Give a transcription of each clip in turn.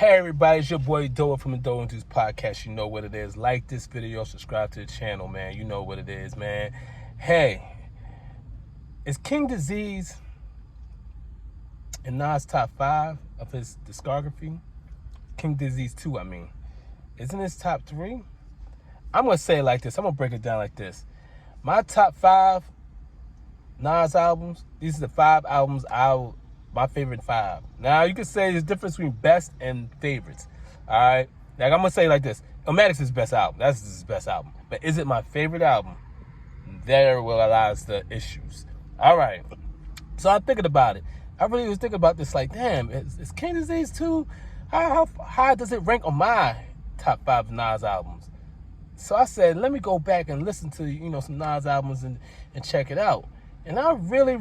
Hey everybody, it's your boy Doa from the Doa Dudes Podcast. You know what it is. Like this video, subscribe to the channel, man. You know what it is, man. Hey, is King Disease in Nas' top 5 of his discography? King Disease 2, I mean. Isn't his top 3? I'm going to say it like this. I'm going to break it down like this. My top 5 Nas albums, these are the 5 albums my favorite 5. Now, you can say there's a difference between best and favorites. All right? Like, I'm going to say it like this. Illmatic's his best album. That's his best album. But is it my favorite album? There will lies the issues. All right. So I'm thinking about it. I really was thinking about this like, damn, is King Disease 2, how high does it rank on my top 5 Nas albums? So I said, let me go back and listen to, some Nas albums and check it out. And I really,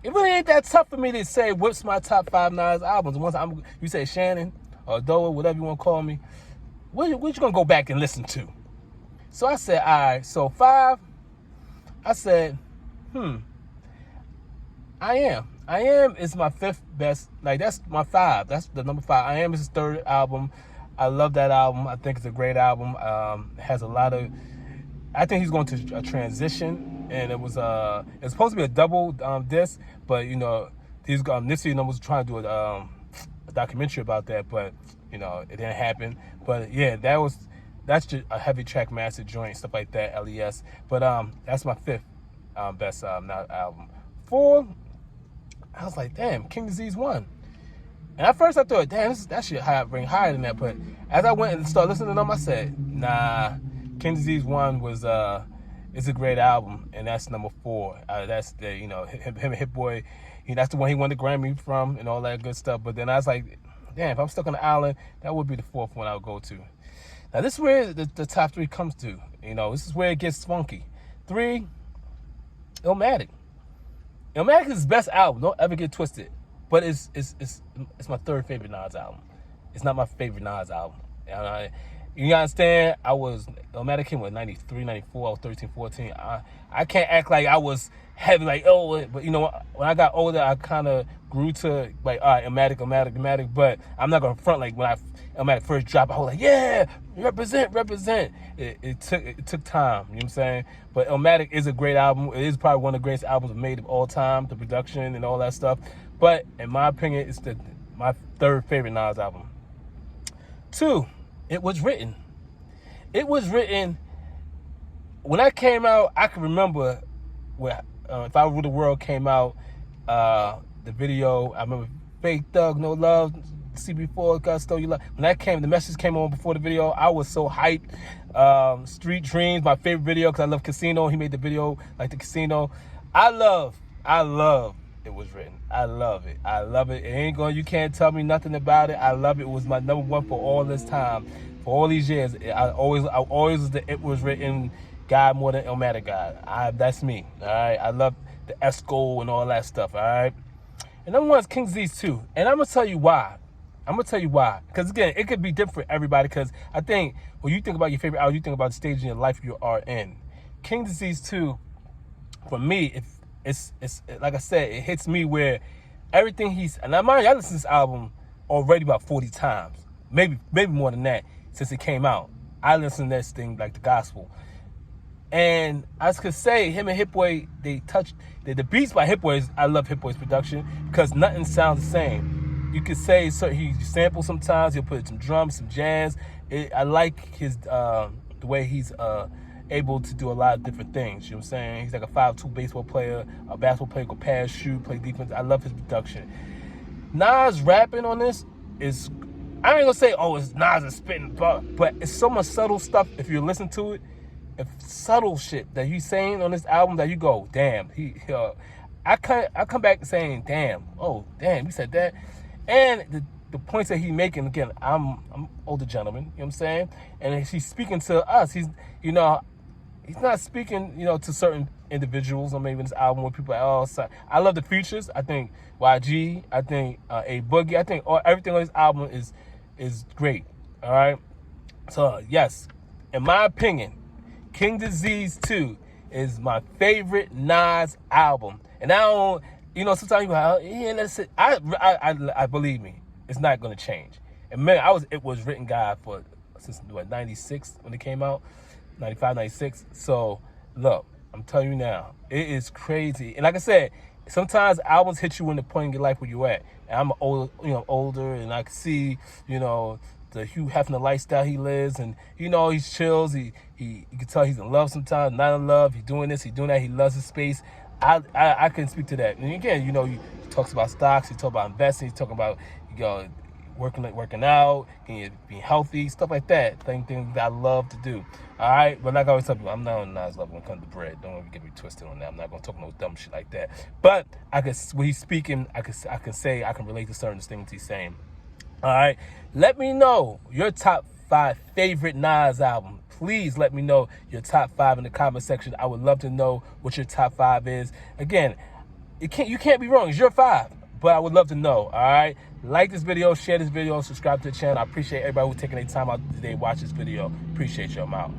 it really ain't that tough for me to say what's my top 5 Nas albums. Once you say Shannon or Doa, whatever you want to call me, what you going to go back and listen to? So I said, all right, so 5, I said, I Am is my 5th best. Like, that's my 5. That's the number 5. I Am is his 3rd album. I love that album. I think it's a great album. It has a lot of... I think he's going to a transition, and it's supposed to be a double disc, but Nipsey was trying to do a documentary about that, but it didn't happen. But yeah, that's just a heavy track master joint, stuff like that, LES. But that's my 5th best album. 4, I was like, damn, King Disease 1. And at first I thought, damn, that shit ring higher than that. But as I went and started listening to them, I said, nah, King Disease 1 was it's a great album, and that's number 4. That's the him and Hit Boy, that's the one he won the Grammy from and all that good stuff. But then I was like, damn, if I'm stuck on the island, that would be the 4th one I would go to. Now this is where the top 3 comes to. This is where it gets funky. 3, Illmatic. Illmatic is his best album. Don't ever get twisted. But it's my 3rd favorite Nas album. It's not my favorite Nas album. You understand? Illmatic came with 93, 94, I was 13, 14. I can't act like I was heavy, like, but when I got older, I kind of grew to, like, all right, Illmatic, but I'm not going to front, like, when Illmatic first dropped, I was like, yeah, represent. It took time, you know what I'm saying? But Illmatic is a great album. It is probably one of the greatest albums made of all time, the production and all that stuff. But in my opinion, it's my 3rd favorite Nas album. 2, It Was Written. It Was Written. When that came out, I can remember when If I Rule the World came out, the video. I remember Fake Thug, No Love, CB4, God Stole Your Love. When that came, the message came on before the video. I was so hyped. Street Dreams, my favorite video, because I love Casino. He made the video like the Casino. I love It Was Written. I love it. You can't tell me nothing about it. I love it. It was my number 1 for all this time. For all these years, I always was the It Was Written guy more than Illmatic guy. That's me. All right. I love the Esco and all that stuff. All right. And number 1 is King Disease 2. And I'm gonna tell you why. Because again, it could be different for everybody. Because I think when you think about your favorite album, you think about the stage in your life you are in. King Disease 2, for me, it's like I said, it hits me where everything and I mind you, I listened to this album already about 40 times, maybe more than that since it came out. I listened to this thing like the gospel, and I could say him and Hit Boy, they touched the beats by Hit Boy. I love Hit Boy's production because nothing sounds the same. You could say he samples sometimes. He'll put some drums, some jazz. I like his the way he's able to do a lot of different things. You know what I'm saying? He's like a 5'2" baseball player, a basketball player, go pass, shoot, play defense. I love his production. Nas rapping on this is, I ain't gonna say, it's Nas is spitting, but it's so much subtle stuff if you listen to it. Subtle shit that he's saying on this album that you go, damn. I come back saying, damn, he said that. And the points that he's making, again, I'm older gentleman, you know what I'm saying? And he's speaking to us. He's not speaking, to certain individuals on maybe this album where people are I love the features. I think YG, I think A Boogie, I think everything on this album is great. All right. So yes, in my opinion, King Disease 2 is my favorite Nas album. And I don't, sometimes you go, let's say, I believe me, it's not gonna change. And man, it was written God for since what, 96 when it came out, 95, 96. So look, I'm telling you now, it is crazy. And like I said, sometimes albums hit you in the point in your life where you're at. And I'm older, and I can see, the Hugh Hefner lifestyle he lives, and he's chills. He you can tell he's in love sometimes, not in love. He's doing this, he's doing that. He loves his space. I can speak to that. And again, he talks about stocks. He talks about investing. He's talking about working out, being healthy, stuff like that. Things that I love to do. All right, but like I always tell people, I'm not on Nas level when it comes to bread. Don't ever get me twisted on that. I'm not gonna talk no dumb shit like that. But when he's speaking, I can relate to certain things he's saying. All right, let me know your top 5 favorite Nas album. Please let me know your top 5 in the comment section. I would love to know what your top 5 is. Again, you can't be wrong. It's your 5. But I would love to know, all right? Like this video, share this video, subscribe to the channel. I appreciate everybody who's taking their time out today to watch this video. Appreciate you. I'm out.